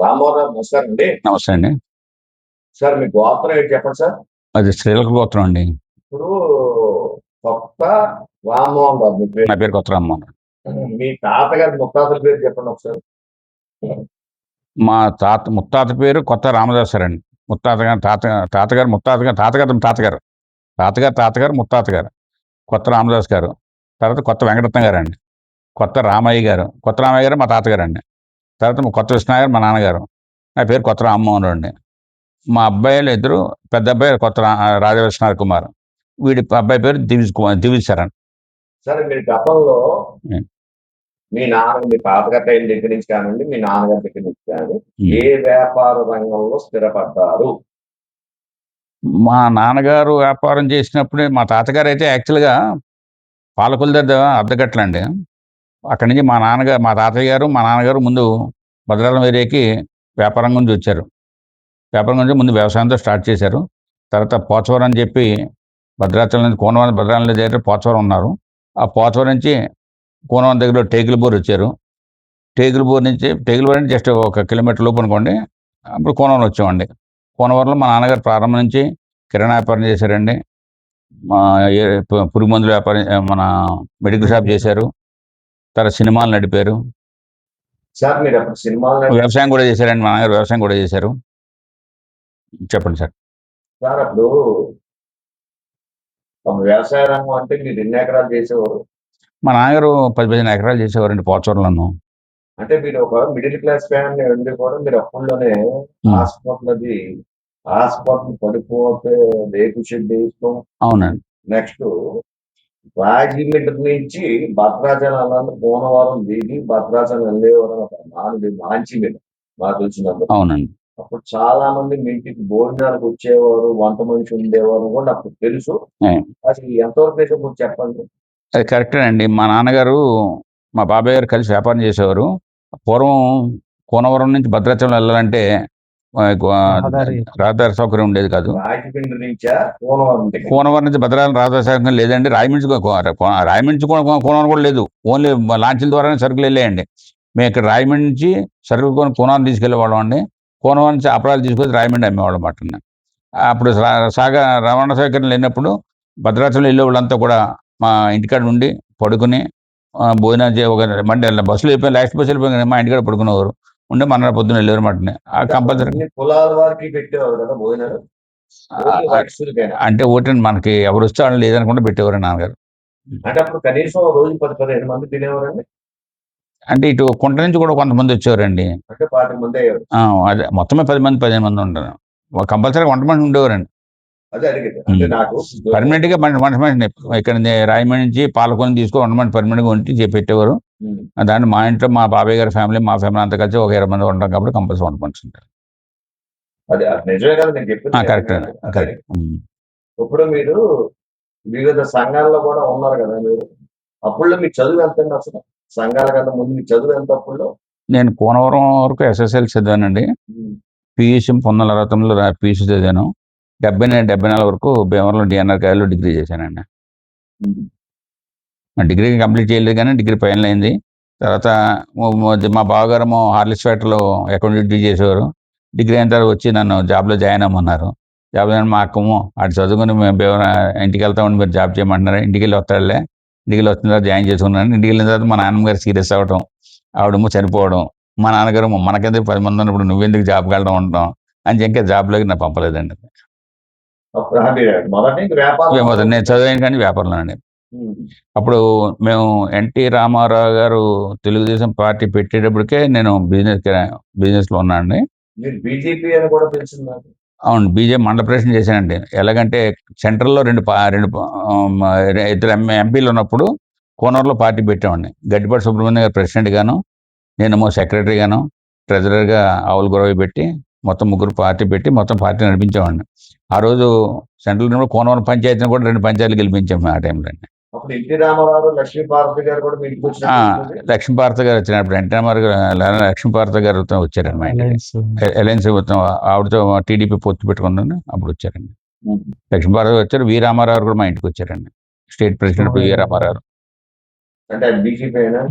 రామ్మోహన్ రావు నమస్కారం అండి. నమస్తే అండి. సార్ మీ గోత్రం ఏంటి చెప్పండి సార్? అది శ్రీలక గోత్రం అండి. ఇప్పుడు కొత్త రామ్మోహన్ రావు మీ పేరు. నా పేరు కొత్త రామ్మోహన్. మీ తాతగారి ముత్తాతల పేరు చెప్పండి ఒకసారి. మా ముత్తాత పేరు కొత్త రామదాసర్ అండి. తాతగారు ముత్తాత గారు కొత్త రామదాస్ గారు. తర్వాత కొత్త వెంకటరత్న గారు అండి. కొత్త రామయ్య గారు మా తాతగారు అండి. తర్వాత కొత్త విష్ణయ్య గారు మా నాన్నగారు. నా పేరు కొత్త రామ్మోహన్ రావు అండి. మా అబ్బాయిలు ఇద్దరు, పెద్ద అబ్బాయి కొత్త రాజవిష్ణార్ కుమార్, వీడి అబ్బాయి పేరు దివిజ్ శరణ్. సరే మీరు గతంలో మీ తాతగారి టైం దగ్గర నుంచి కానివ్వండి, మీ నాన్నగారి దగ్గర నుంచి కానీ ఏ వ్యాపార రంగంలో స్థిరపడ్డారు? మా నాన్నగారు వ్యాపారం చేసినప్పుడే, మా తాతగారు అయితే యాక్చువల్గా పాలకుల దగ్గర అద్దెకట్లండి. అక్కడి నుంచి మా తాతయ్య గారు మా నాన్నగారు ముందు భద్రాచలం ఏరియాకి వ్యాపారం గురించి వచ్చారు. వ్యాపారం గురించి ముందు వ్యవసాయంతో స్టార్ట్ చేశారు. తర్వాత పోచవరం అని చెప్పి భద్రాచలం నుంచి భద్రాచలం దగ్గర పోచవరం ఉన్నారు. ఆ పోచవరం నుంచి కోనవరం దగ్గర టేకులబోర్ వచ్చారు. టేకులబోర్ నుంచి జస్ట్ 1 కిలోమీటర్ లోపు అనుకోండి. అప్పుడు కోనవరం వచ్చామండి. కోనవరంలో మా నాన్నగారు ప్రారంభం నుంచి కిరాణా వ్యాపారం చేశారండి. పురుగు మందుల వ్యాపారం, మన మెడికల్ షాప్ చేశారు. తర్వాత సినిమాలు నడిపారు. సార్ మీరు అప్పుడు సినిమాలు వ్యవసాయం కూడా చేశారండి. మా నాన్నగారు వ్యవసాయం కూడా చేశారు. చెప్పండి సార్. సార్ అప్పుడు వ్యవసాయ రంగం అంటే మీరు ఎన్ని ఎకరాలు చేసేవారు? మా నాన్నగారు 10-15 ఎకరాలు చేసేవారండి పోచవరంలోను. అంటే మీరు ఒక మిడిల్ క్లాస్ ఫ్యామిలీ ఉండి కూడా మీరు అప్పుల్లోనే హాస్పిటల్ పడిపోతే రేపు షెడ్ వేస్తాం. అవునండి. నెక్స్ట్ రాజమండ్రి నుంచి భద్రాచలం పోనవరం దిగి భద్రాచలం వెళ్ళేవారు మంచి మీద మాకు తెలిసినప్పుడు. అవునండి. అప్పుడు చాలా మంది మీ ఇంటికి భోజనాలకు వచ్చేవారు, వంట మనిషి ఉండేవారు కూడా అప్పుడు తెలుసు. అది ఎంతవరకు అయితే చెప్పండి. అది కరెక్టే అండి. మా నాన్నగారు మా బాబాయ్ గారు కలిసి వ్యాపారం చేసేవారు. పూర్వం కోనవరం నుంచి భద్రాచలం వెళ్ళాలంటే రహదారి సౌకర్యం ఉండేది కాదు. కోనవరం నుంచి భద్రాచలం రహదారి సౌకర్యం లేదండి. రాయమండ్రి కోనవరం కూడా లేదు. ఓన్లీ లాంచీల ద్వారానే సరుకులు వెళ్ళాయండి. మేము ఇక్కడ రాయమండ్రి నుంచి సరుకులు కోనవరం తీసుకెళ్ళేవాళ్ళం అండి. కోనవరం నుంచి అపరాలు తీసుకొచ్చి రాయమండ్రి అమ్మేవాళ్ళం అన్నమాట. అప్పుడు రవాణా సౌకర్యం లేనప్పుడు భద్రాచలం వెళ్ళే వాళ్ళంతా కూడా మా ఇంటికాడ నుండి పడుకుని భోజనం బస్సులు వెళ్ళిపోయి లాస్ట్ బస్సు వెళ్ళిపోయి మా ఇంటికాడ పడుకునేవారు ఉండే. మన పొద్దున వెళ్ళేవారు మాట. కంపల్సరీ అంటే ఒకటి మనకి ఎవరు వస్తే వాళ్ళు లేదనుకుంటే పెట్టేవారు నాన్నగారు. అంటే అప్పుడు కనీసం రోజు 10-15 మంది తినేవారండి. అంటే ఇటు కుంట నుంచి కూడా కొంతమంది వచ్చేవారండి. అంటే 20 మంది అయ్యారు. అదే మొత్తమే 10-15 మంది ఉంటారు. కంపల్సరీ వంట మనిషి ఉండేవారండి. పర్మనెంట్ గా మనిషి ఇక్కడ రాయమండ్రి నుంచి పాలకొని తీసుకొని 1 మంది పర్మనెంట్ గా వంటి పెట్టేవారు. దాన్ని మా ఇంట్లో మా బాబాయ్ గారి ఫ్యామిలీ, మా ఫ్యామిలీ అంతా కలిసి ఒక 20 మంది ఉంటాం కాబట్టి కంపల్సరీ వంట మనిషి ఉంటారు. కరెక్ట్. ఇప్పుడు మీరు వివిధ సంఘాల్లో కూడా ఉన్నారు కదా మీరు. అప్పుడు మీ చదువు ఎంత అండి? అసలు సంఘాల కన్నా ముందు మీ చదువు ఎంత అప్పుడు? నేను కోనవరం వరకు SSL చదివానండి. PUC 1969లో PUC చదివాను. 74 వరకు భీమవరంలో DNR కాలేజీలో డిగ్రీ చేశానండి. డిగ్రీ కంప్లీట్ చేయలేదు కానీ డిగ్రీ ఫైనల్ అయింది. తర్వాత మా బావగారు హార్లిక్స్ ఫ్యాక్టరీలో అకౌంట్ డ్యూటీ చేసేవారు. డిగ్రీ అయిన తర్వాత వచ్చి నన్ను జాబ్లో జాయిన్ అవ్వమన్నారు. మా అక్కము అటు చదువుకుని మేము ఇంటికి వెళ్తామని మీరు జాబ్ చేయమంటున్నారు. ఇంటికి వెళ్ళి వస్తాడులే. ఇంటికి వెళ్ళి వచ్చిన తర్వాత జాయిన్ చేసుకున్నాను. ఇంటికి వెళ్ళిన తర్వాత మా నాన్నగారు సీరియస్ అవ్వడం, ఆవిడేమో చనిపోవడం. మా నాన్నగారు మనకెందుకు 10 మంది ఉన్నప్పుడు నువ్వెందుకు జాబ్కి వెళ్ళడం ఉంటాం అని ఇంకా జాబ్లోకి నాకు పంపలేదండి. నేను చదివాను కానీ వ్యాపారంలో అండి. అప్పుడు మేము ఎన్టీ రామారావు గారు తెలుగుదేశం పార్టీ పెట్టేటప్పటికే నేను బిజినెస్ లో ఉన్నానండి. అవును, బీజేపీ మండల ప్రెసిడెంట్ చేశానండి. ఎలాగంటే సెంట్రల్లో ఇద్దరు ఎంపీలు ఉన్నప్పుడు కోనూరులో పార్టీ పెట్టామండి. గడ్డిపాటి సుబ్రహ్మణ్యం గారు ప్రెసిడెంట్ గాను, నేనేమో సెక్రటరీ గాను, ట్రెజరర్గా ఆవుల గొడవ పెట్టి మొత్తం ముగ్గురు పార్టీ పెట్టి మొత్తం పార్టీ నడిపించామండి. ఆ రోజు సెంట్రల్ కోనవరం పంచాయతీని కూడా 2 పంచాయతీలు గెలిపించాము ఆ టైంలో అండి. లక్ష్మీపార్వతి గారు వచ్చినప్పుడు ఎన్టీ రామారావు గారు లక్ష్మీపార్వతి గారు వచ్చారండి మా ఇంటికి. అలయన్స్ ఆవిడతో టీడీపీ పొత్తు పెట్టుకున్నాను. అప్పుడు వచ్చారండి. లక్ష్మీపార్వతి వచ్చారు. వి రామారావు కూడా మా ఇంటికి వచ్చారండి. State president V Rama Rao.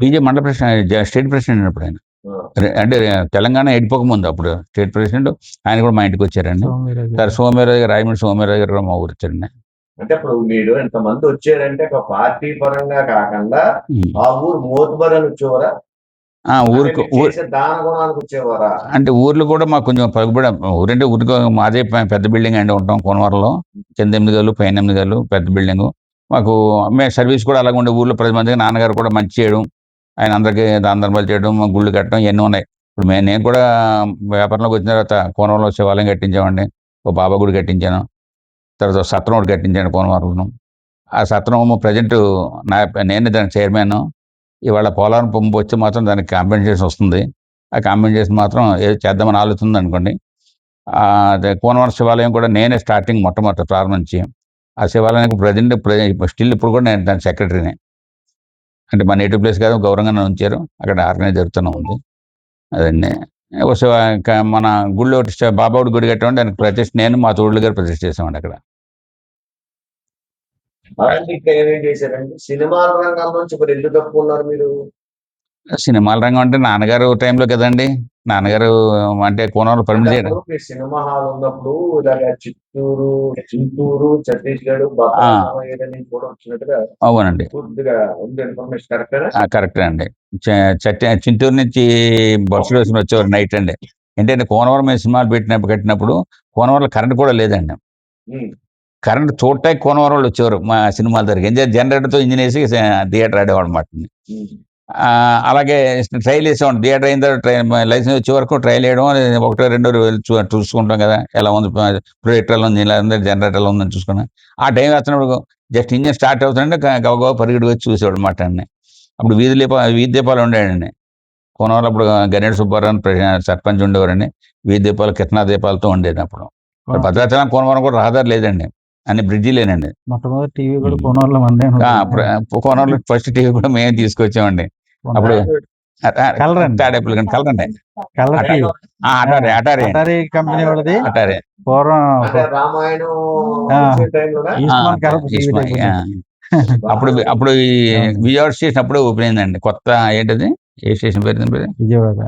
BJP mandal president, state president అయినప్పుడు ఆయన. అంటే తెలంగాణ ఎడిపోక ముందు అప్పుడు స్టేట్ ప్రెసిడెంట్ ఆయన కూడా మా ఇంటికి వచ్చారండి. సార్ సోమవీరరావు గారు, రాయమండ్రి సోమవీరరావు గారు మా ఊరు వచ్చారండి. అంటే ఇప్పుడు మీరు ఎంతమంది వచ్చారంటే ఒక పార్టీ పరంగా కాకుండా ఆ ఊరు మోతుబరి అని వచ్చేవారా? ఊరికి దాన గుణానికి వచ్చేవారా? అంటే ఊర్లో కూడా మాకు కొంచెం పలుకుబడి ఊరంటే ఊరికి మాదే పెద్ద బిల్డింగ్ అండి ఉంటాం కోనవరంలో. కింద 8 గదులు పైన 8 గదులు పెద్ద బిల్డింగ్. మాకు మేము సర్వీస్ కూడా అలాగే ఉండే ఊర్లో 10 మందికి నాన్నగారు కూడా మంచి చేయడం, ఆయన అందరికీ దాన ధర్మాలు చేయడం, గుళ్ళు కట్టడం ఇవన్నీ ఉన్నాయి. ఇప్పుడు నేను కూడా వ్యాపారంలోకి వచ్చిన తర్వాత కోనవరంలో శివాలయం కట్టించామండి, ఒక బాబా గుడి కట్టించాను, తర్వాత సత్రం ఒకటి కట్టించాను కోనవరంలో. ఆ సత్రం ప్రజెంట్ నేనే దానికి చైర్మన్. ఇవాళ పోలవరం పంపు వచ్చి మాత్రం దానికి కాంపెన్సేషన్ వస్తుంది. ఆ కాంపెన్సేషన్ మాత్రం ఏదో చేద్దామని ఆలోచన ఉంది అనుకోండి. అదే కోనవరం శివాలయం కూడా నేనే స్టార్టింగ్ మొట్టమొదటి ప్రారంభించి ఆ శివాలయానికి ప్రజెంట్ స్టిల్ ఇప్పుడు కూడా నేను దాని సెక్రటరీనే. అంటే మా నేటివ్ ప్లేస్ కాదు, గౌరవంగా ఉంచారు, అక్కడ ఆర్గనైజ్ జరుగుతూనే ఉంది. అదండి మన గుళ్ళో బాబావుడి గుడి కట్టామంటే దానికి ప్రతిష్ఠ నేను మా తోడులు గారు ప్రతిష్ఠ చేసామండి అక్కడ. అలాంటి ఇంకా ఏమేం చేశారండి? సినిమాల రంగం నుంచి మరి ఎందుకు తప్పుకున్నారు మీరు? సినిమాల రంగం అంటే నాన్నగారు టైంలో కదండి. నాన్నగారు అంటే కోనవరం పర్మిట్ చేయడం. సినిమా హాల్ ఉన్నప్పుడు ఇలాగ చింతూరు, ఛత్తీస్గఢ్, కూడా వచ్చినట్టుగా అవునండి, పూర్తిగా ఉంది ఇన్ఫర్మేషన్ కరెక్టేనా? కరెక్టే అండి. చింతూరు నుంచి బస్సులు వేసుకుని వచ్చేవారు నైట్ అండి. ఏంటంటే కోనవరం మీద సినిమాలు కట్టినప్పుడు కోనవరంలో కరెంట్ కూడా లేదండి. కరెంట్ చూడటానికి కోనవరం వాళ్ళు వచ్చేవారు మా సినిమాల దగ్గరికి. జనరేటర్తో ఇంజిన్ వేసి థియేటర్ ఆడేవాడు అనమాట. అలాగే ట్రైల్ వేసేవాడు. థియేటర్ అయిన తర్వాత లైసెన్స్ వచ్చే వరకు ట్రైల్ వేయడం, 1, 2 చూసుకుంటాం కదా ఎలా ఉంది, ప్రొజెక్టర్లో ఉంది, జనరేటర్లో ఉందని చూసుకున్నాం. ఆ టైం వచ్చినప్పుడు జస్ట్ ఇంజిన్ స్టార్ట్ అవుతుందంటే గబగబా పరిగెడి వచ్చి చూసేవాడు అనమాట అండి. అప్పుడు వీధి దీపాలు ఉండేయండి కోనవరం. అప్పుడు గణేష్ సుబ్బారావు సర్పంచ్ ఉండేవారండి. వీధి దీపాలు కిరణా దీపాలతో ఉండేది అప్పుడు. భద్రాచలం కోనవరం కూడా రహదారి లేదండి, అన్ని బ్రిడ్జిలేనండి. మొట్టమొదటి టీవీ కూడా కోనవరంలో కోనవరంలో ఫస్ట్ టీవీ కూడా మేము తీసుకొచ్చామండి. అప్పుడు తాడేపల్లి కలర్ అండి, అటారీ కంపెనీ వాళ్ళది అటారే పూర్వం. రామాయణం అప్పుడు ఈ విజయవాడ స్టేషన్ అప్పుడే ఓపెన్ అయిందండి. కొత్త ఏంటది, ఏ స్టేషన్ పేరు? విజయవాడ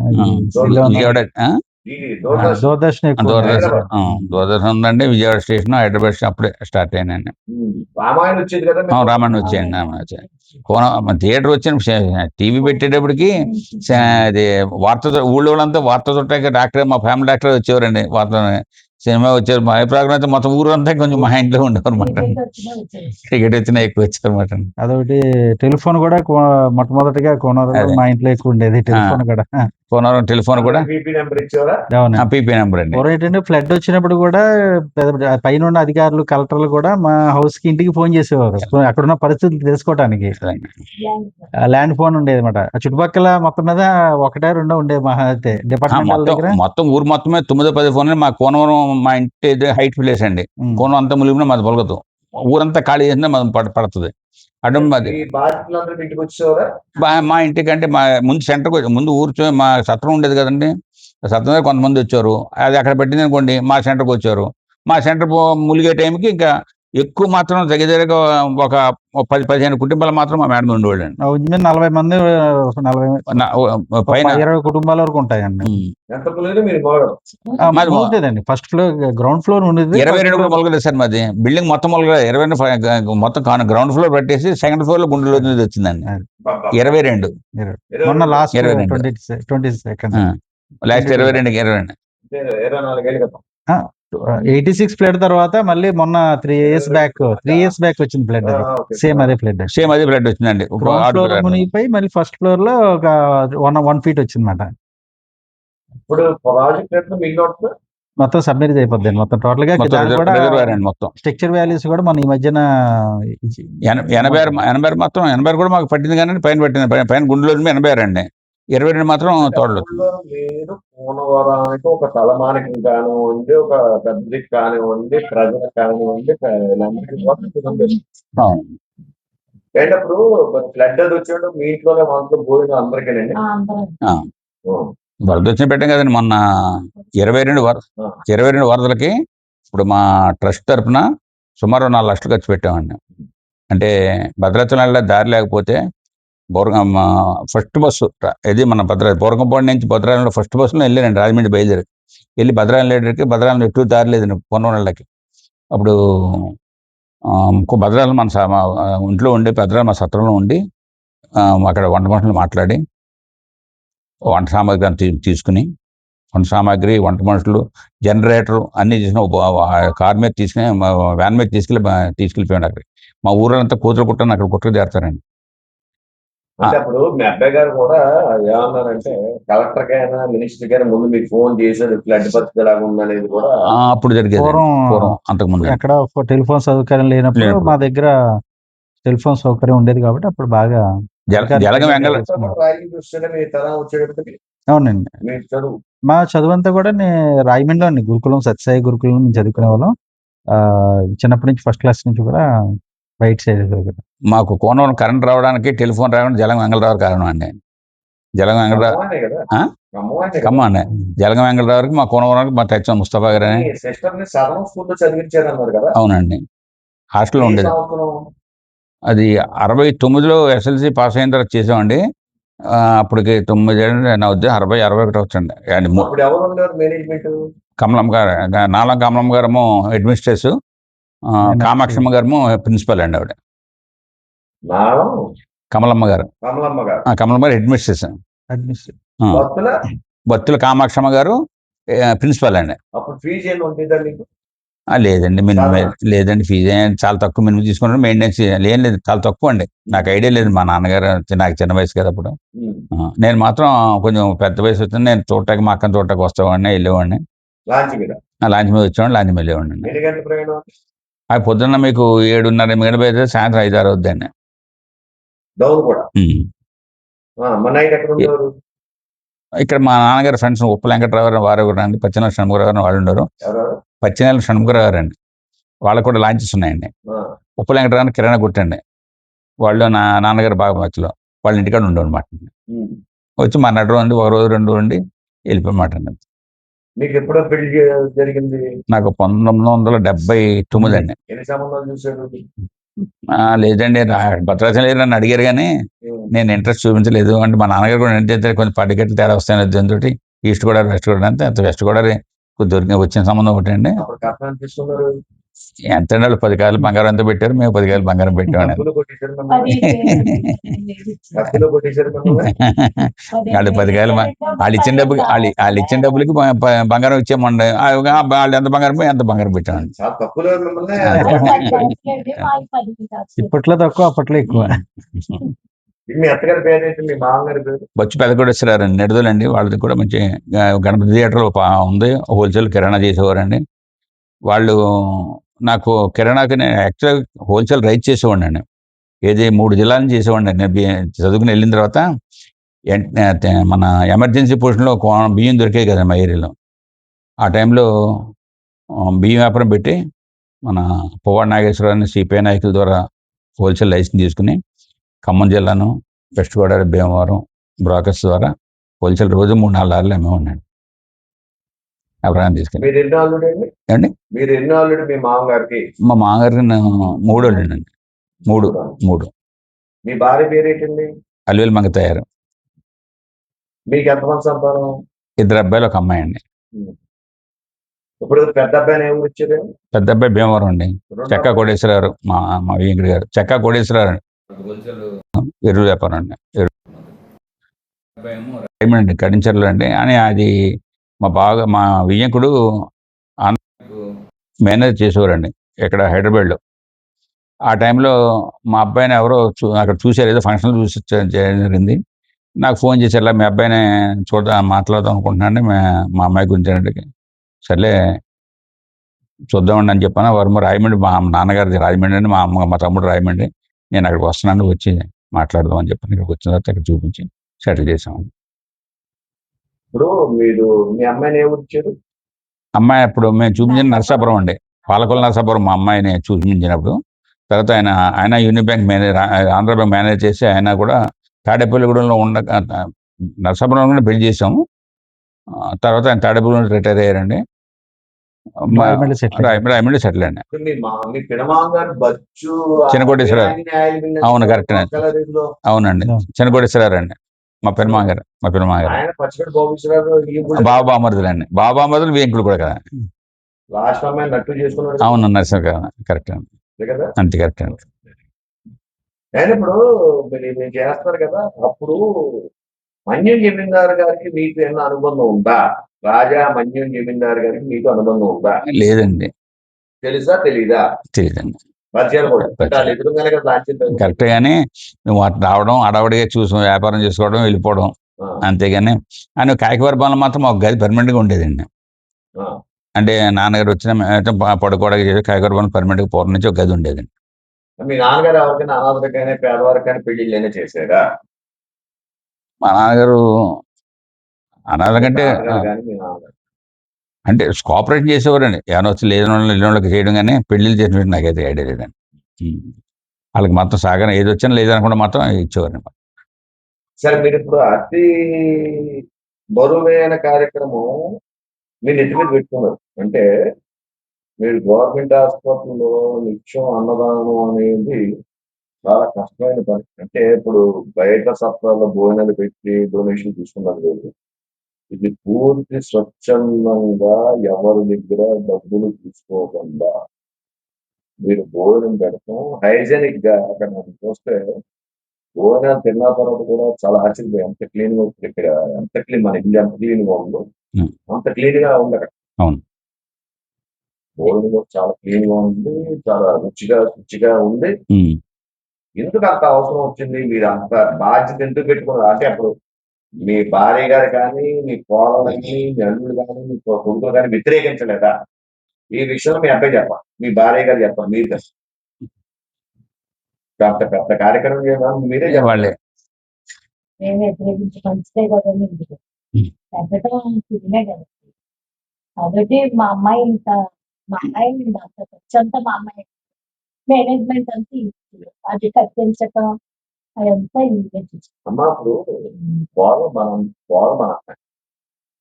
దూరదర్శన్ ఉందండి. విజయవాడ స్టేషన్, హైదరాబాద్ స్టేషన్ అప్పుడే స్టార్ట్ అయినండి. రామాయణం వచ్చేది కదా. రామాయణం వచ్చేయండి. థియేటర్ వచ్చిన టీవీ పెట్టేటప్పటికి అది ఊళ్ళో వాళ్ళంతా వార్త చుట్టాక డాక్టర్, మా ఫ్యామిలీ డాక్టర్ వచ్చేవారండి. వార్త సినిమా వచ్చారు. మా ప్రోగ్రామ్ అయితే మొత్తం ఊరంతా కొంచెం మా ఇంట్లో ఉండేవారు అనమాట. టికెట్ వచ్చినా ఎక్కువ వచ్చారు అనమాట. అదొకటి టెలిఫోన్ కూడా మొట్టమొదటిగా కోనవరం మా ఇంట్లో ఎక్కువ ఉండేది. టెలిఫోన్ కూడా కోనవరం టెలిఫోన్ కూడా పీపీ నెంబర్ అండి. ఏంటంటే ఫ్లడ్ వచ్చినప్పుడు కూడా పైన ఉన్న అధికారులు, కలెక్టర్లు కూడా మా హౌస్ కి ఇంటికి ఫోన్ చేసేవారు అక్కడున్న పరిస్థితులు తెలుసుకోవడానికి. ల్యాండ్ ఫోన్ ఉండేది అనమాట. చుట్టుపక్కల మొత్తం మీద 1, 2 ఉండేది మహా అయితే. డిపార్ట్మెంట్ దగ్గర మొత్తం ఊరు మొత్తమే 9-10 ఫోన్లు. మా కోనవరం మా ఇంటి హైట్ ప్లేస్ అండి. కోనం అంతా ములిగిన మాది పొలగదు. ఊరంతా ఖాళీ చేసినా మాది పడుతుంది. మా ఇంటికంటే ముందు సెంటర్కి ముందు ఊరు మా సత్రం ఉండేది కదండి. సత్రం దగ్గర కొంతమంది వచ్చారు. అది అక్కడ పెట్టింది అనుకోండి, మా సెంటర్కి వచ్చారు. మా సెంటర్ ములిగే టైంకి ఇంకా ఎక్కువ మాత్రం దగ్గర ఒక 10-15 కుటుంబాలు మాత్రం మా మేడం ఉండేవాళ్ళండి. 40 మంది, 20 కుటుంబాల వరకు ఉంటాయండి. ఫస్ట్ ఫ్లోర్, గ్రౌండ్ ఫ్లోర్ ఉండేది. 22 కూడా మొలగలేదు సార్ మాది. బిల్డింగ్ మొత్తం మొలగలేదు. 22 మొత్తం గ్రౌండ్ ఫ్లోర్ పెట్టేసి సెకండ్ ఫ్లోర్ లో గుండెలో వచ్చిందండి. 22 మొన్న లాస్ట్ 22 లాస్ట్ 22 86 ఫ్లడ్ తర్వాత మళ్ళీ మొన్న 3 years బ్యాక్ వచ్చింది ఫ్లడ్. సేమ్ అదే ఫ్లడ్ వచ్చిందండి. ఫ్లోర్ మునిగిపోయి మళ్ళీ ఫస్ట్ ఫ్లోర్ లో ఒక 1 feet వచ్చిందన్నమాట. ఇప్పుడు ప్రాజెక్ట్ మొత్తం సబ్మెరీజ్ అయిపోద్ది మొత్తం టోటల్ గా. మొత్తం స్ట్రక్చర్ వాల్యూస్ కూడా మన ఈ మధ్యన 86 మొత్తం 86 కూడా మాకు పట్టింది కానీ పైన పట్టింది. పైన గుండెలో 86 అండి. 22 మాత్రం తోడలు. మీరు కోనవరానికి ఒక తలమానికి కానివ్వండి, ఒక పెద్దకి కానివ్వండి, ప్రజలకు కానివ్వండి, అప్పుడు ఫ్లడ్ అది వచ్చాడు మీ ఇంట్లోనే మనతో పోయిన అందరికీనండి. వరద వచ్చిన పెట్టాం కదండి. మొన్న 22 వరదలకి ఇప్పుడు మా ట్రస్ట్ తరఫున సుమారు 4 లక్షలు ఖర్చు పెట్టామండి. అంటే భద్రాచలంలో దారి లేకపోతే ఫస్ట్ బస్సు ఇది మన బోరకంపాడు నుంచి భద్రాచలంలో ఫస్ట్ బస్సులో వెళ్ళానండి, రాజమండ్రి బయలుదేరి వెళ్ళి భద్రాచలం లేటర్కి, భద్రాచలం ఎటు దారి లేదండి పొన్నోళ్ళకి. అప్పుడు భద్రాచలం మా ఇంట్లో ఉండి, భద్రాచలం మా సత్రంలో ఉండి అక్కడ వంట మనుషులు మాట్లాడి వంట సామాగ్రి అంతా తీసుకుని, వంట సామాగ్రి, వంట మనుషులు, జనరేటర్ అన్నీ చేసిన కార్ మీద తీసుకుని వ్యాన్ మీద తీసుకెళ్ళిపోయాడు అక్కడికి. మా ఊరంతా కూతురు కుట్టని అక్కడ కుట్టకు చేస్తారండి. అంటే అప్పుడు మీ అబ్బాయి గారు కూడా ఏమన్నారంటే కలెక్టర్ కైనా మినిస్టర్ కైనా ముందు మీకు ఫోన్ చేశారు ఇట్లా అడ్డు పరిస్థితి ఎలాగ ఉందనేది కూడా అప్పుడు జరిగేది పూర్వం అంతకుముందు. ఎక్కడ టెలిఫోన్ సౌకర్యం లేనప్పుడు మా దగ్గర టెలిఫోన్ సౌకర్యం ఉండేది కాబట్టి అప్పుడు బాగా జలగం వెంగళ మీ తరం వచ్చేటప్పటికి. అవునండి, మీ చదువు మా చదువు అంతా కూడా రాయమండ్రిలో గురుకులం, సత్యసాయి గురుకులం నుంచి చదువుకునే వాళ్ళం. చిన్నప్పటి నుంచి ఫస్ట్ క్లాస్ నుంచి కూడా రైట్ సైడ్. మాకు కోనవరం కరెంట్ రావడానికి, టెలిఫోన్ రావడానికి జలగం వెంగళరావు కారణం అండి. జలగం వెంగళరావు కమ్మ అండి. జలగం వెంగళరావుకి మా కోనవరానికి మా తెచ్చాం ముస్తఫా గారు అని. అవునండి, హాస్టల్లో ఉండేది. అది 69లో SLC పాస్ అయిన తర్వాత చేసామండి. అప్పటికి 9 ఏళ్ళు నా ఉద్దేశం 60-61 వచ్చండి. కమలమ్మ గారు, నాలం కమలమ్మ గారేమో అడ్మినిస్ట్రేటివ్, కామాక్షమ్మ గారేమో ప్రిన్సిపల్ అండి. ఆవిడ కమలమ్మ గారు అడ్మినిస్ట్రేషన్. బత్తుల కామాక్షమ్మ గారు ప్రిన్సిపల్ అండి. లేదండి, లేదండి, ఫీజు చాలా తక్కువ మినిమం తీసుకున్నాడు. మెయింటెనెన్స్ లేదు, చాలా తక్కువ అండి. నాకు ఐడియా లేదు, మా నాన్నగారు నాకు చిన్న వయసు కదా అప్పుడు. నేను మాత్రం కొంచెం పెద్ద వయసు వచ్చింది, నేను చూడటానికి మా అక్కని చూడటానికి వస్తావాడిని, వెళ్ళేవాడిని. లాంచ్ మీద వచ్చేవాడిని, లాంచ్ మీద వెళ్ళేవాడిని. అది పొద్దున్న మీకు 7:30 అయితే సాయంత్రం 5-6 అవుద్దండి. ఇక్కడ మా నాన్నగారు ఫ్రెండ్స్ ఉప్ప వెంకటరావు వారు అండి, పచ్చినేల షణ్ముఖరావు గారు వాళ్ళు ఉండరు. పచ్చినేల షణ్ముఖరావు గారు అండి, వాళ్ళకు కూడా లాంచెస్ ఉన్నాయండి. ఉప్ప వెంకటరావు కిరాణా కొట్టండి, వాళ్ళు నా నాన్నగారు బాగా మధ్యలో వాళ్ళ ఇంటికాడ ఉండవు అనమాట. వచ్చి మా నడు అండి, 1 రోజు 2 రోజు ఉండి వెళ్ళిపోయమాట. మీకు ఎప్పుడో పెళ్లి జరిగింది? నాకు 1979 అండి. ఎన్ని సంబంధాలు చూశారు? లేదండి, భద్రాచలం నన్ను అడిగారు కానీ నేను ఇంట్రెస్ట్ చూపించలేదు. అంటే మా నాన్నగారు కూడా ఏంటంటే కొంచెం పడిగట్టి తేడా వస్తాయని దాంతో ఈస్ట్ గోదావరి, వెస్ట్ గోదావరి అంతే. వెస్ట్ గోదావరి దొరికిన వచ్చిన సంబంధం ఒకటి అండి. ఎంత అండి, వాళ్ళు 10 కాయలు బంగారం ఎంత పెట్టారు, మేము 10 కాయలు బంగారం పెట్టామండి. వాళ్ళు 10 కాయలు వాళ్ళు ఇచ్చిన డబ్బులకి బంగారం ఇచ్చామండి. వాళ్ళు ఎంత బంగారం ఎంత బంగారం పెట్టామండి. ఇప్పట్లో తక్కువ, అప్పట్లో ఎక్కువ. మీ అత్తగారి పేరు ఏంటి? మీ మామగారి పేరు? బొచ్చు పెదకొడేశ్వరారండి, నెడదలండి. వాళ్ళది కూడా మంచి గణపతి థియేటర్ ఉంది, హోల్సేల్ కిరాణా చేసేవారండి. వాళ్ళు నాకు కిరాణాకి యాక్చువల్గా హోల్సేల్ రైట్ చేసేవాడిని అండి. ఏది 3 జిల్లాలను చేసేవాడిని. నేను చదువుకుని వెళ్ళిన తర్వాత మన ఎమర్జెన్సీ పొజిషన్లో బియ్యం దొరికాయి కదా మా ఏరియాలో. ఆ టైంలో బియ్యం వ్యాపారం పెట్టి మన పువ్వాడ నాగేశ్వరరావు సిపిఐ నాయకుల ద్వారా హోల్సేల్ లైసెన్స్ తీసుకుని ఖమ్మం జిల్లాను, వెస్ట్ గోదావరి, భీమవరం బ్రోకర్స్ ద్వారా హోల్సేల్ రోజు 3-4 లారీలు అమ్మేవాడిని. ఎవరైనా తీసుకెళ్ళి. మా మామగారికి 3 అండి. 3. మీ భార్య పేరు ఏంటండి? అలివేలు మంగతయ్యారు. మీకు ఎంతమంది సంతానం? 2 అబ్బాయిలు, 1 అమ్మాయి అండి. ఇప్పుడు పెద్ద అబ్బాయిని ఎవరు ఇచ్చారు? పెద్ద అబ్బాయి భీమవరం అండి, చెక్కా కోటేశ్వరరావు. మా వెంకట గారు చెక్కా కోటేశ్వరరావు ఎరువుల వ్యాపారం అండి. అండి కడించర్లు అండి అని. అది మా వియ్యంకుడు మేనేజ్ చేసేవారండి ఇక్కడ హైదరాబాద్లో. ఆ టైంలో మా అబ్బాయిని ఎవరో అక్కడ చూసారు, ఏదో ఫంక్షన్ చూసి జరిగింది. నాకు ఫోన్ చేశారు, మీ అబ్బాయిని మాట్లాడదాం అనుకుంటున్నాండి, మా అమ్మాయి గురించి. సర్లే చూద్దామండి అని చెప్పాను. వారు రాయమండ్రి, మా నాన్నగారిది రాయమండ్రి అండి, మా తమ్ముడు రాయమండ్రి. నేను అక్కడికి వస్తున్నాను, వచ్చి మాట్లాడదాం అని చెప్పాను. ఇక్కడికి వచ్చిన తర్వాత ఇక్కడ చూపించి సెటిల్ చేసామండి. ఇప్పుడు మీరు మీ అమ్మాయిని ఏ ఊరు ఇచ్చారు? అమ్మాయి అప్పుడు మేము చూపించిన నరసాపురం అండి, పాలకొల నరసాపురం. మా అమ్మాయిని చూపించినప్పుడు తర్వాత ఆయన union bank manager, Andhra bank manage చేసి ఆయన కూడా తాడేపల్లిగూడెంలో నరసాపురంలో కూడా పెళ్లి చేసాము. తర్వాత ఆయన తాడేపల్లిగూడెం రిటైర్ అయ్యారండి. రాజమండ్రి సెటిల్ అయ్యారు. రాయమండ్రి సెటిల్ అండి. ఇప్పుడు మీ పినమామ గారు బచ్చు చిన్నకోటేశ్వర అవును కరెక్ట్ కలరీలో అవునండి. చిన్నకోటేశ్వరారు అండి మా పెరుమామ గారు. ఆయన పచ్చిగడ్డ బాబు బాబామరుదులండి. బాబామరుదులు వేంకులు కూడా కదా. లాస్ట్ అమ్మాయి నట్టు చేసుకున్నాడు కదా. అవును నరసింహ గారు కరెక్ట్ అండి. అంతే కదా. అంతే కరెక్ట్ అండి. నేను ఇప్పుడు మీరు చేస్తారు కదా, అప్పుడు మన్యం జమీందారు గారికి మీకు ఏమన్నా అనుబంధం ఉందా? రాజా మన్యం జమీందారు గారికి మీకు అనుబంధం ఉందా? లేదండి. తెలుసా తెలీదా? తెలియదండి. పరిచయాలు కూడా అంటే వాళ్ళు ఎదురుగానే కదా లాంఛింది. కరెక్ట్ గానీ నువ్వు అటు రావడం అడవడిగా చూసి వ్యాపారం చేసుకోవడం వెళ్ళిపోవడం అంతేగాని ఆయన కాకివారి మాత్రం ఒక గది పర్మనెంట్గా ఉండేదండి. అంటే నాన్నగారు వచ్చిన పడుకోవడానికి చేసి కాకివారి పర్మనెంట్గా పూర్వం నుంచి ఒక గది ఉండేదండి. మీ నాన్నగారు ఎవరికైనా అనాథరికైనా పేదవారికైనా పెళ్లిళ్ళైనా చేశారా? మా నాన్నగారు అనాథ కంటే అంటే కోఆపరేట్ చేసేవారండి. ఏమైనా వచ్చి లేని వాళ్ళకి చేయడం కానీ పెళ్లిళ్ళు చేసినట్టు నాకైతే ఐడియా లేదండి. వాళ్ళకి మొత్తం సాగరం ఏది వచ్చినా లేదనుకుంటే మాత్రం ఇచ్చేవారండి. సరే, మీరు ఇప్పుడు అతి బరువైన కార్యక్రమం మీరు నెత్తి మీద పెట్టుకున్నారు అంటే మీరు గవర్నమెంట్ హాస్పిటల్లో నిత్యం అన్నదానం అనేది చాలా కష్టమైన పని. అంటే ఇప్పుడు బయట సత్రాల్లో భోజనాలు పెట్టి డొనేషన్ తీసుకున్నారు లేదు, ఇది పూర్తి స్వచ్ఛందంగా ఎవరి దగ్గర డబ్బులు తీసుకోకుండా మీరు భోజనం పెడతాం హైజెనిక్ గా. అక్కడ మనం చూస్తే భోజనాలు తిన్న తర్వాత కూడా చాలా ఆశ్చర్యపోయి ఎంత క్లీన్ గా ఉంటుంది ఇక్కడ, ఎంత క్లీన్ మన ఇల్లు ఎంత క్లీన్ గా ఉందో అంత క్లీన్ గా ఉంది అక్కడ. భోజనం కూడా చాలా క్లీన్ గా ఉంది, చాలా రుచిగా ఉంది. ఎందుకు అంత అవసరం వచ్చింది? మీరు అంత బాధ్యత ఎందుకు పెట్టుకున్నారు? అంటే అప్పుడు మీ భార్య గారు కానీ మీ కోడలు కానీ మీ అల్లుడు కానీ మీ కొడుకులు కానీ వ్యతిరేకించలేదా? ఈ విషయంలో మీ అబ్బాయి చెప్పాలి, మీ భార్య గారు చెప్పాలి, మీరు పెద్ద పెద్ద కార్యక్రమం చేయడం మీరే చెప్పాలి. కాబట్టి మా అమ్మాయి అంత ఖర్చంతా మా అమ్మాయి మేనేజ్మెంట్ అంతా అది కట్టించటం అదంతా అమ్మా. అప్పుడు కోడలు మన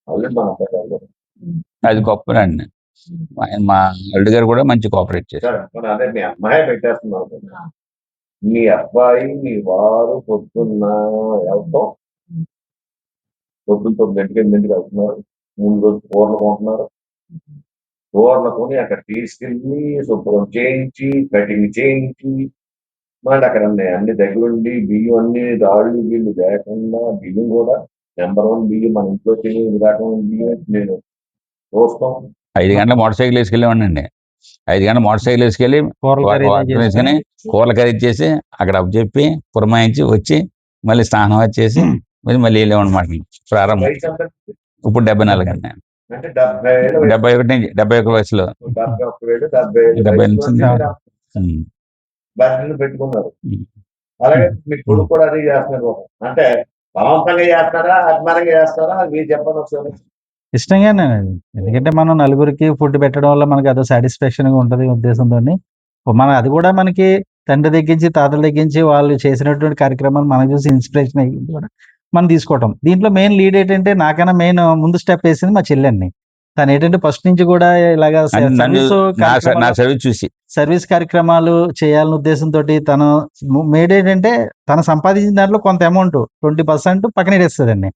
అల్లుడు మన అబ్బాయి అది గొప్పనండి. మా అల్లుడు గారు కూడా మంచి కోఆపరేట్ చేశారు. అదే మీ అమ్మాయి పెట్టేస్తున్నారు. మీ అబ్బాయి మీ వారు పొద్దున్న వెళ్తాం, పొద్దున్న 9 వెళ్తున్నారు. ముందు రోజు కూరలు కొంటున్నారు, కూరలు కొని అక్కడ తీసుకెళ్ళి శుభ్రం చేయించి కటింగ్ చేయించి మళ్ళీ అక్కడ అన్ని దగ్గరుండి బియ్యం అన్ని రాళ్ళు బియ్యం లేకుండా బియ్యం కూడా నెంబర్ 1 బియ్యం మన ఇంట్లో తినే రకం బియ్యం నేను చూస్తాం. 5 గంటల మోటార్ సైకిల్ వేసుకెళ్ళేవాడినండి. 5 గంటల మోటార్ సైకిల్ వేసుకెళ్ళి వేసుకుని కూరలు ఖరీదు చేసి అక్కడ చెప్పి పురమాయించి వచ్చి మళ్ళీ స్నానం వచ్చేసి మళ్ళీ వెళ్ళేవాడనమాట. ప్రారంభం ఇప్పుడు 74 అండి. 71 వయసులో 70 నుంచి బాధ్యతలు పెట్టుకున్నారు. అలాగే మీ కొడుకు కూడా అదే చేస్తున్నారు. అంటే బలవంతంగా చేస్తారా అభిమానంగా చేస్తారా మీరు చెప్పండి ఒకసారి. ఇష్టంగానే, ఎందుకంటే మనం నలుగురికి ఫుడ్ పెట్టడం వల్ల మనకి అదో సాటిస్ఫాక్షన్ గా ఉంటుంది ఉద్దేశంతో మనం అది కూడా మనకి తండ్రి దగ్గరించి తాతల దగ్గరించి వాళ్ళు చేసినటువంటి కార్యక్రమాలు మనం చూసి ఇన్స్పిరేషన్ అయ్యి కూడా మనం తీసుకోవటం. దీంట్లో మెయిన్ లీడ్ ఏంటంటే నాకన్నా మెయిన్ ముందు స్టెప్ వేసింది మా చెల్లెండి. తను ఏంటంటే ఫస్ట్ నుంచి కూడా ఇలాగా సర్వీస్ కార్యక్రమాలు చేయాలనే ఉద్దేశంతో తను మేడ్ ఏంటంటే తను సంపాదించిన దాంట్లో కొంత అమౌంట్ 20% పక్కన వేస్తుందండి.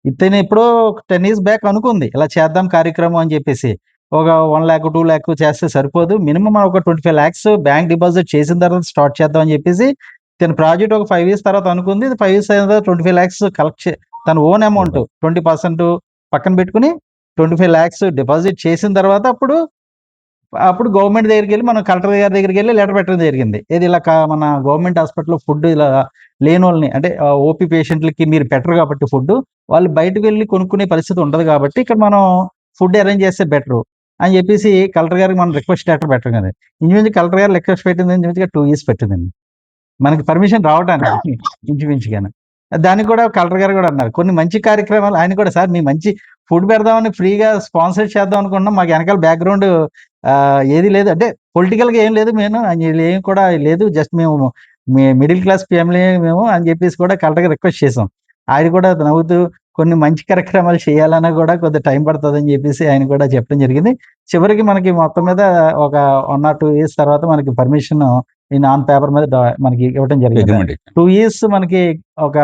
ఇతను ఎప్పుడో 10 years బ్యాక్ అనుకుంది ఇలా చేద్దాం కార్యక్రమం అని చెప్పేసి. ఒక 1 lakh 2 lakh చేస్తే సరిపోదు, మినిమం ఒక 25 lakhs బ్యాంక్ డిపాజిట్ చేసిన తర్వాత స్టార్ట్ చేద్దాం అని చెప్పేసి తన ప్రాజెక్ట్ ఒక 5 years తర్వాత అనుకుంది. 5 years అయిన తర్వాత 25 lakhs కలెక్ట్ తన ఓన్ అమౌంట్ 20% పక్కన పెట్టుకుని 25 lakhs డిపాజిట్ చేసిన తర్వాత అప్పుడు గవర్నమెంట్ దగ్గరికి వెళ్ళి మనం కలెక్టర్ గారి దగ్గరికి వెళ్ళి లెటర్ పెట్టడం జరిగింది. ఏది ఇలా మన గవర్నమెంట్ హాస్పిటల్లో ఫుడ్ ఇలా లేని వాళ్ళని అంటే ఓపీ పేషెంట్లకి మీరు పెట్టరు కాబట్టి ఫుడ్ వాళ్ళు బయటకు వెళ్ళి కొనుక్కునే పరిస్థితి ఉండదు కాబట్టి ఇక్కడ మనం ఫుడ్ అరేంజ్ చేస్తే బెటరు అని చెప్పేసి కలెక్టర్ గారికి మనం రిక్వెస్ట్ లెటర్ పెట్టడం కదా. ఇంచుమించు కలెక్టర్ గారు రిక్వెస్ట్ పెట్టింది ఇంచుమించుగా 2 years పెట్టిందండి మనకి పర్మిషన్ రావడానికి ఇంచుమించుగానే. దానికి కూడా కలెక్టర్ గారు కూడా అన్నారు కొన్ని మంచి కార్యక్రమాలు. ఆయన కూడా సార్ మీ మంచి ఫుడ్ పెడదామని ఫ్రీగా స్పాన్సర్ చేద్దాం అనుకున్నాం, మాకు వెనకాల బ్యాక్గ్రౌండ్ ఏది లేదు, అంటే పొలిటికల్గా ఏం లేదు, ఏం కూడా లేదు, జస్ట్ మేము మిడిల్ క్లాస్ ఫ్యామిలీ మేము అని చెప్పేసి కూడా కలెక్టర్ గారు రిక్వెస్ట్ చేసాం. ఆయన కూడా నవ్వుతూ కొన్ని మంచి కార్యక్రమాలు చేయాలన్నా కూడా కొద్దిగా టైం పడుతుందని చెప్పేసి ఆయన కూడా చెప్పడం జరిగింది. చివరికి మనకి మొత్తం మీద ఒక 1 ఆర్ 2 ఇయర్స్ తర్వాత మనకి పర్మిషన్ ఆన్ పేపర్ మీద మనకి ఇవ్వడం జరిగింది. అగ్రిమెంట్ 2 ఇయర్స్ మనకి ఒక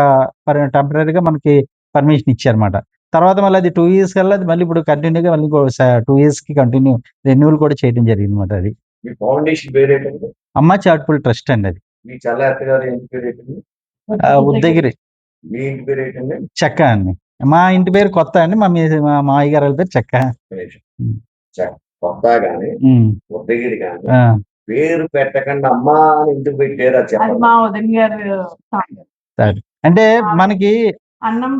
టెంపరరీగా మనకి పర్మిషన్ ఇచ్చారన్నమాట. తర్వాత మళ్ళీ అది 2 ఇయర్స్ కల్లా అది మళ్ళీ ఇప్పుడు కంటిన్యూగా మళ్ళీ 2 ఇయర్స్‌కి కంటిన్యూ రెన్యువల్ కూడా చేయడం జరిగిందన్నమాట అది. మీ ఫౌండేషన్ పేరేంటండి? అమ్మ చారిటబుల్ ట్రస్ట్ అండి అది. మీ చల్లార్తి గారి ఇంటి పేరేంటండి? ఉదయగిరి మీ ఇంటి పేరేంటండి? చెక్క అండి. మా ఇంటి పేరు కొత్త అండి. మా మామయ్య గారి వాళ్ళ పేరు చెక్క. కొత్త గాని ఉదయగిరి గాని ఆ! పేరు పెట్టకుండా అమ్మా అని ఎందుకు పెట్టారా అది చెప్పండి. మా వదిన గారు థాట్. అంటే మనకి అన్నం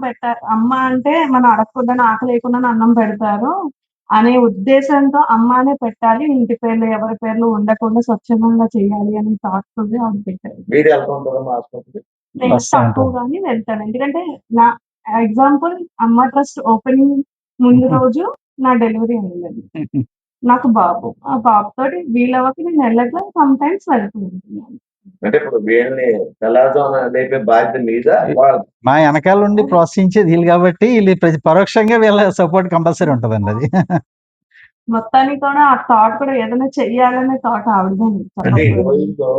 అమ్మ అంటే మనం అడగకుండా ఆకలి లేకుండా అన్నం పెడతారు అనే ఉద్దేశంతో అమ్మానే పెట్టాలి, ఇంటి పేర్లు ఎవరి పేర్లు ఉండకుండా స్వచ్ఛందంగా చేయాలి అనే థాట్ తోటి ఆవిడ పెట్టారు. మీరు ఎలా ఉంటారమ్మా ఆసుపత్రికి? నేను వస్తా ఉంటాను. తక్కువగానే వెళ్తాను, ఎందుకంటే నా ఎగ్జాంపుల్ అమ్మ ట్రస్ట్ ఓపెనింగ్ ముందు రోజు నా డెలివరీ అయిందండి. నాకు బాబు, ఆ బాబుతోటి వీలవ్వక నేను వెళ్ళక సమ్ టైమ్స్ వెళ్తూ ఉంటున్నాను. అంటే ఇప్పుడు వీళ్ళని తెల్లారుజామున లేపే బాధ్యత మీద మా వెనకాల నుండి ప్రోత్సహించేది వీళ్ళు కాబట్టి వీళ్ళు పరోక్షంగా వీళ్ళ సపోర్ట్ కంపల్సరీ ఉంటదండి అది. మొత్తానికి కూడా ఆ థాట్ కూడా ఏదైనా చెయ్యాలనే థాట్ అంటే ఈ ఆవిడదండి. రోజుల్లో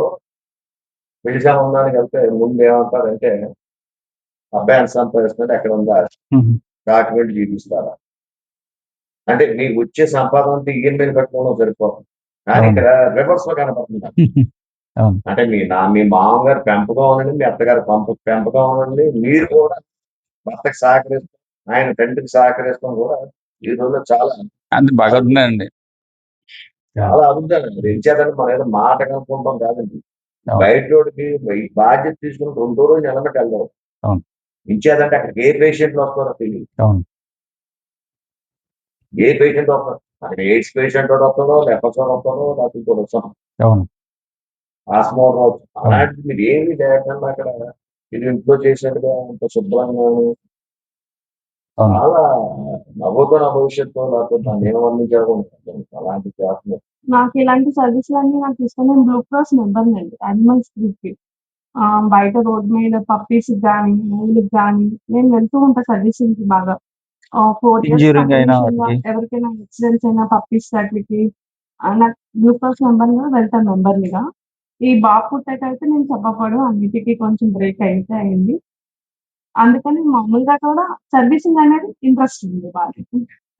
పెళ్లి సంబంధానికి వెళ్తే ముందు ఏమంటారంటే అబ్బాయిని సంపాదిస్తున్నట్టు ఎక్కడ ఉందా డాక్యుమెంట్ చూపిస్తారా, అంటే మీకు వచ్చే సంపాదన అంతా ఈయన మీద పెట్టుకోవడం సరిపోతుంది. కానీ అవును. ఇక్కడ రివర్స్ లో కనపడుతుంది. అవును. అంటే మీ మామగారు పెంపకం ఉండండి, మీ అత్తగారు పెంపకం ఉండండి, మీరు కూడా భర్తకు సహకరిస్తాం, ఆయన తండ్రికి సహకరిస్తాం కూడా ఈ రోజుల్లో చాలా అది బాగుందండి. చాలా అరుదండి. ఏం చేద్దాం, మనం ఏదో మాట కనుక్కుంటాం కాదండి. అవును. బయట రోడ్డుకి ఈ బాధ్యత తీసుకుని 2 రోజులు నిలబెట్టి వెళ్దాం. అవును. ఇచ్చేదంటే అక్కడికి ఏ పేషెంట్లు వస్తారో తెలియదు. అవును. ఏ పేషెంట్ వస్తారు, అక్కడ ఎయిడ్స్ పేషెంట్ వస్తాడో, లెపర్సోడ్ వస్తాడో, లేకపోతే ఇంకోటి వస్తాం, అవును. ఆస్మా రావచ్చు. అలాంటిది మీరు ఏమీ లేకుండా అక్కడ మీరు ఇంట్లో చేసినట్టుగా అంత శుభ్రంగాను అవును. చాలా నవ్వుతున్న భవిష్యత్తు, లేకపోతే దాన్ని ఏమవర్ణించాలనుకుంటున్నాను అలాంటి చేస్తున్నారు. నాకు ఇలాంటి సర్వీసులన్నీ నాకు ఇష్టం. నేను బ్లూ క్రాస్ మెంబర్ అండి, యానిమల్స్ గ్రూప్‌కి. బయట రోడ్ మీద పప్పీస్‌కి గానీ, మూవీలకి గానీ నేను వెళ్తూ ఉంటా సర్వీసింగ్‌కి బాగా. 4 ఇయర్స్ ఇంజ్యూరింగ్ అయినా కంటిన్యూషన్‌గా వాటికి. ఎవరికైనా యాక్సిడెంట్స్ అయినా పప్పీస్ వాటికి నాకు బ్లూ క్రాస్ మెంబర్‌గా వెళ్తాను మెంబర్‌నిగా. ఈ బాబు పుట్టాకైతే నేను చెప్పకూడదు, అన్నిటికి కొంచెం బ్రేక్ అయితే అయింది. అందుకని మామూలుగా కూడా సర్వీసింగ్ అనేది ఇంట్రెస్ట్ ఉంది బాగా.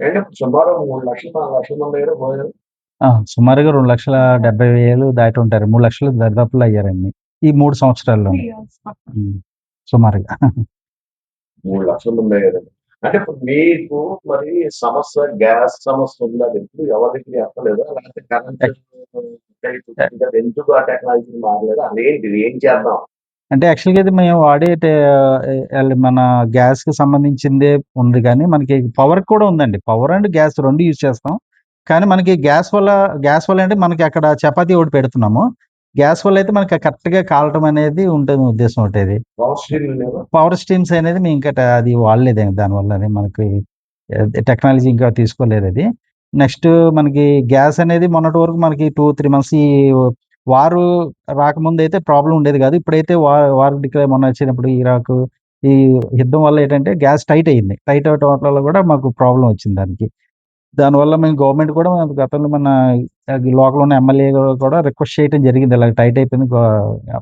అంటే సుమారు 3 లక్షలు 4 లక్షల మంది దగ్గర పోయారు. సుమారుగా 2,70,000 దాటి ఉంటారు. 3 లక్షలు దరిదాపుల్లో అయ్యారండి ఈ 3 సంవత్సరాల్లో 3 ఇయర్స్ పక్కన. సుమారుగా. 3 లక్షల మంది అయ్యారు. అంటే ఇప్పుడు మీకు మరి సమస్య, గ్యాస్ సమస్య ఉంది, అది ఎప్పుడు ఎవరికి ఎక్కలేదా, లేకపోతే కరెంట్ ఎందుకు ఆ టెక్నాలజీ మారలేదు, అదేంటి ఏం చేద్దాం? అంటే యాక్చువల్‌గా ఇది మేము వాడే మన గ్యాస్‌కి సంబంధించిందే ఉంది కానీ మనకి పవర్ కూడా ఉందండి. పవర్ అండ్ గ్యాస్ 2 యూజ్ చేస్తాం. కానీ మనకి గ్యాస్ వల్ల అంటే మనకి అక్కడ చపాతీ ఒకటి పెడుతున్నాము. గ్యాస్ వల్ల అయితే మనకి కరెక్ట్‌గా కాలటం అనేది ఉంటుంది ఉద్దేశం ఒకటేది. పవర్ స్ట్రీమ్ లేవా? పవర్ స్ట్రీమ్స్ అనేది మేము ఇంకా అది వాడలేదండి దానివల్ల. అది మనకి టెక్నాలజీ ఇంకా తీసుకోలేదది. నెక్స్ట్ మనకి గ్యాస్ అనేది మొన్నటి వరకు మనకి 2, 3 మంత్స్ ఈ వారు రాకముందైతే ప్రాబ్లమ్ ఉండేది కాదు. ఇప్పుడైతే వార్ డిక్లేర్ మొన్న వచ్చినప్పుడు ఇరాక్ ఈ యుద్ధం వల్ల ఏంటంటే గ్యాస్ టైట్ అయింది. టైట్ అవ్వటం వల్ల కూడా మాకు ప్రాబ్లమ్ వచ్చింది దానికి. దానివల్ల మేము గవర్నమెంట్ కూడా గతంలో మన లోకల్ ఉన్న ఎమ్మెల్యే కూడా రిక్వెస్ట్ చేయడం జరిగింది. ఇలా టైట్ అయిపోయింది,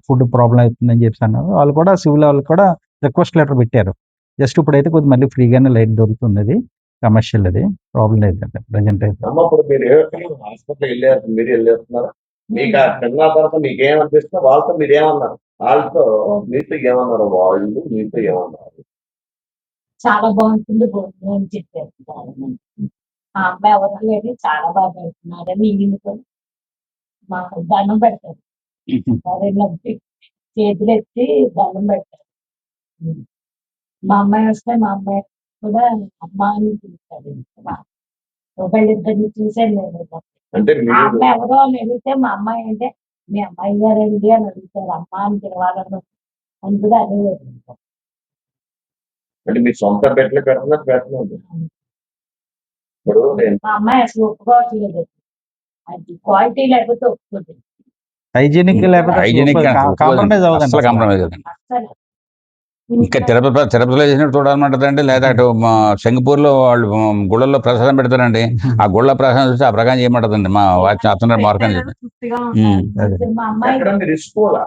ఫుడ్ ప్రాబ్లమ్ అవుతుందని చెప్పేసి అన్నారు. వాళ్ళు కూడా సివిల్ వాళ్ళకి కూడా రిక్వెస్ట్ లెటర్ పెట్టారు. జస్ట్ ఇప్పుడైతే కొద్దిగా మళ్ళీ ఫ్రీగానే లైట్ దొరుకుతుంది. అది కమర్షియల్, అది ప్రాబ్లం లేదండి ప్రెజెంట్ అయితే. అమ్మ ఇప్పుడు మీరు హాస్పిటల్ వెళ్ళారు, మీరు వెళ్ళేస్తున్నారా? మీకు ఆ తిన్న తర్వాత మీకు ఏమనిపిస్తుందో వాళ్ళతో మీరు ఏమన్నారు, వాళ్ళతో మీతో ఏమన్నారు, వాళ్ళు మీతో ఏమన్నారు? చాలా బాగుంటుంది భోజనం అని చెప్పారు. ఆ అమ్మాయి ఎవరు లేదు, చాలా బాగా పెడుతున్నారని ఈయనకొని మాకు దండం పెడతారు. నొప్పి చేతులు ఎత్తి దండం పెడతారు. మా అమ్మాయి వస్తే మా అమ్మాయి కూడా అమ్మ అని పిలుస్తాడు. ఒకళ్ళిద్దరిని చూసాను నేను. అంటే ఆ మీరు అమ్మాయి ఎవరో అని అడిగితే మా అమ్మాయి అంటే మీ అమ్మాయి గారండి అని అడుగుతారు. అమ్మ అని పిలవాలని అందుకు అడిగేది. అంటే మీ సొంత పెట్టలు పెడుతున్నారు. ఇప్పుడు నేను మా అమ్మాయి అసలు ఒప్పుకోవట్లేదు. అది క్వాలిటీ లేకపోతే ఒప్పుకోదు. హైజీనిక్ లేకపోతే హైజీనిక్ కాంప్రమైజ్ అసలు అవ్వదండి. కాంప్రమైజ్ అవుతుంది. అసలు ఇంకా తిరుపతిలో చేసినట్టు చూడాలన్నదండి. లేదా అటు శంగపూర్లో వాళ్ళు గుళ్ళల్లో ప్రసాదం పెడతారండి. ఆ గుళ్ళ ప్రసాదం చూసి ఆ ప్రకారం చేయమంటదండి మా అతను మార్కం పెట్టేదేదో చెప్పి. తృప్తిగా ఉంటుంది. మా అమ్మాయి ఎక్కడ మీరు ఇసుకోవాలా?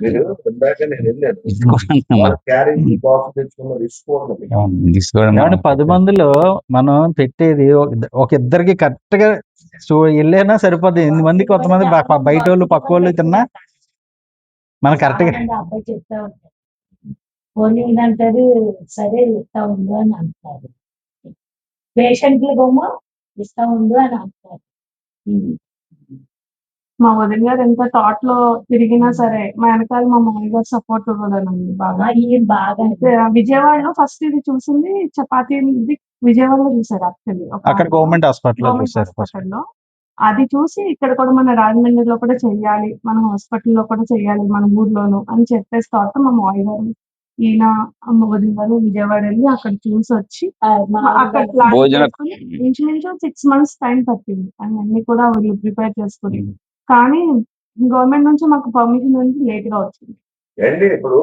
మీరు ఇందాక నేను వెళ్ళాను. వాళ్ళు క్యారేజ్ బాక్స్ తెచ్చుకున్న ఇసుకోవడం ఏమంటే 10 మందిలో మనం పెట్టేది ఒక ఇద్దరికి కరెక్ట్ గా వెళ్ళైనా సరిపోద్ది. 8 మంది కొంతమంది బయట వాళ్ళు పక్క వాళ్ళు తిన్నా మనం కరెక్ట్ గా చాలా మంది అబ్బాయి చెప్తా ఉంటారు. పోనీ అంటారు, సరే ఇస్తా ఉండు అని అంటారు. పేషెంట్లు బొమ్మ ఇస్తా ఉండు అని అంటారు. మా వదిన గారు ఎంత థాట్ లో తిరిగినా సరే మా వెనకాల మా మామయ్య గారు సపోర్ట్ ఇవ్వలేనండి బాగా. ఈయన బాగా విజయవాడలో ఫస్ట్ ఇది చూసింది చపాతీ ఇది విజయవాడలో చూసారు యాక్చువల్లీ. అక్కడ గవర్నమెంట్ హాస్పిటల్ గవర్నమెంట్ హాస్పిటల్లో అది చూసి ఇక్కడ కూడా మన రాజమండ్రిలో కూడా చెయ్యాలి, మన హాస్పిటల్లో కూడా చెయ్యాలి, మన ఊర్లోను అని చెప్పేసి తర్వాత మా మామయ్య గారు ఈయన అమ్మ వదిన గారు విజయవాడ వెళ్ళి అక్కడ చూసి వచ్చి అక్కడ ప్లాన్ చేసుకుని ఇంచుమించు 6 months టైం పట్టింది అన్ని కూడా వీళ్ళు ప్రిపేర్ చేసుకుని. కానీ గవర్నమెంట్ నుంచి మాకు పర్మిషన్ నుంచి లేట్ గా వచ్చింది. ఏంటి ఇప్పుడు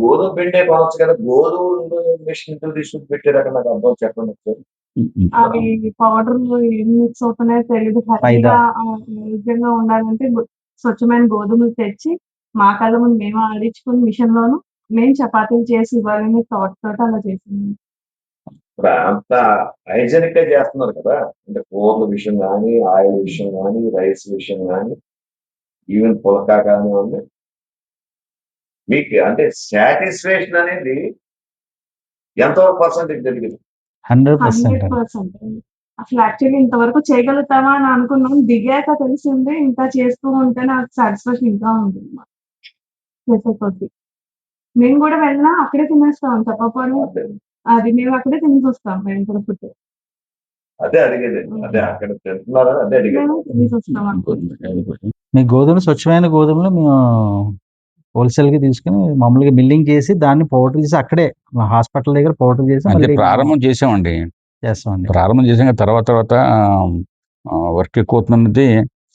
గోధుమ పిండే కొనొచ్చు కదా, గోధుమ మిషన్ తీసుకుని పెట్టారు అక్కడ, నాకు అర్థం చెప్పండి ఒకసారి. అవి పౌడర్ ఏం మిక్స్ అవుతున్నాయో తెలియదు. హెల్తీగా ఆరోగ్యంగా ఉండాలంటే స్వచ్ఛమైన గోధుమలు తెచ్చి మా కళ్ళ ముందు మేము ఆడించుకుని మిషన్ లోను మేము చపాతీలు చేసి ఇవ్వాలని థాట్ తోటి అలా చేసింది. ఇప్పుడు అంత హైజెనిక్ గా చేస్తున్నారు కదా, అంటే కూరల విషయం కానీ, ఆయిల్ విషయం కానీ, రైస్ విషయం కానీ, ఈవెన్ పులకా కానివ్వండి, మీకు అంటే సాటిస్ఫాక్షన్ అనేది ఎంతవరకు పర్సెంటేజ్ జరిగింది? 100%. అసలు యాక్చువల్లీ ఇంతవరకు చేయగలుగుతామా అని అనుకున్నాం. దిగాక తెలిసింది ఇంకా చేస్తూ ఉంటే నాకు సాటిస్ఫాక్షన్ ఇంకా ఉంది చేసే కొద్ది. మేము కూడా వెళ్ళినా అక్కడే తినేస్తాం చెప్పకపోయినా. అది మేము అక్కడే తినేసి వస్తాం మేము కూడా ఫుడ్. అదే అడిగేది, అదే అక్కడ తింటున్నారా, అదే అడిగేది. మేము తినేసి వస్తాం అనుకుంటున్నాం. మీ గోధుమలు స్వచ్ఛమైన గోధుమలు మేము హోల్సేల్ కి తీసుకుని మామూలుగా మిల్లింగ్ చేసి దాన్ని పౌడర్ చేసి అక్కడే హాస్పిటల్ దగ్గర పౌడర్ చేసి అంటే మళ్ళీ ప్రారంభం చేసామండి. చేస్తామండి. ప్రారంభం చేసాక తర్వాత వర్క్ ఎక్కువ అవుతున్నది.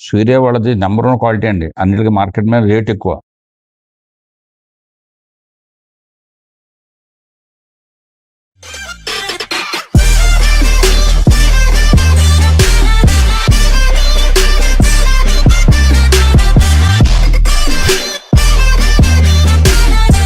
సూర్య వాళ్ళది నెంబర్ 1 క్వాలిటీ అండి. అన్నిటికీ మార్కెట్ మీద రేట్ ఎక్కువ.